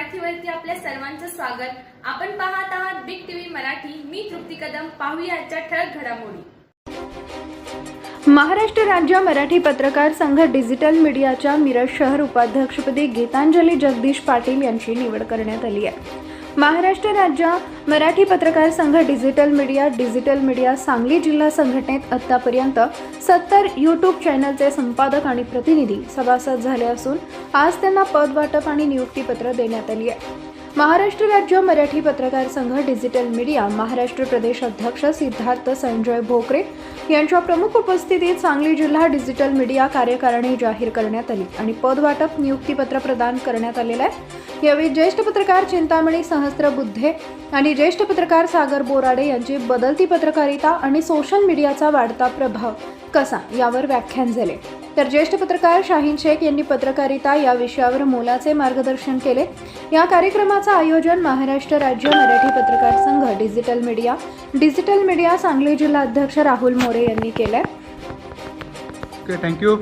मराठीवरती आपल्या सर्वांचं स्वागत। आपण पाहत आहात बिग टीव्ही मराठी। मी तृप्ती कदम। पाहूया आजच्या ठळक घडामोडी। महाराष्ट्र राज्य मराठी पत्रकार संघ डिजिटल मीडियाच्या मिरज शहर उपाध्यक्षपदी गीतांजली जगदीश पाटील यांची निवड करण्यात आली आहे। महाराष्ट्र राज्य मराठी पत्रकार संघ डिजिटल मीडिया सांगली जिल्हा संघटनेत आतापर्यंत 70 यूट्यूब चॅनलचे संपादक आणि प्रतिनिधी सभासद झाले असून आज त्यांना पद वाटप आणि नियुक्तीपत्र देण्यात आली आहे। महाराष्ट्र राज्य मराठी पत्रकार संघ डिजिटल मीडिया महाराष्ट्र प्रदेश अध्यक्ष सिद्धार्थ संजय भोकरे यांच्या प्रमुख उपस्थितीत सांगली जिल्हा डिजिटल मीडिया कार्यकारिणी जाहीर करण्यात आली आणि पद वाटप नियुक्तीपत्र प्रदान करण्यात आलेले आहे। यावेळी ज्येष्ठ पत्रकार चिंतामणी सहस्त्रबुद्धे आणि ज्येष्ठ पत्रकार सागर बोराडे यांची बदलती पत्रकारिता आणि सोशल मीडियाचा वाढता प्रभाव कसा यावर व्याख्यान झाले, तर ज्येष्ठ पत्रकार शाहीन शेख यांनी पत्रकारिता या विषयावर मोलाचे मार्गदर्शन केले। या कार्यक्रमाचे आयोजन महाराष्ट्र राज्य मराठी पत्रकार संघ डिजिटल मीडिया सांगली जिल्हा अध्यक्ष राहुल मोरे यांनी केले। Okay, thank you.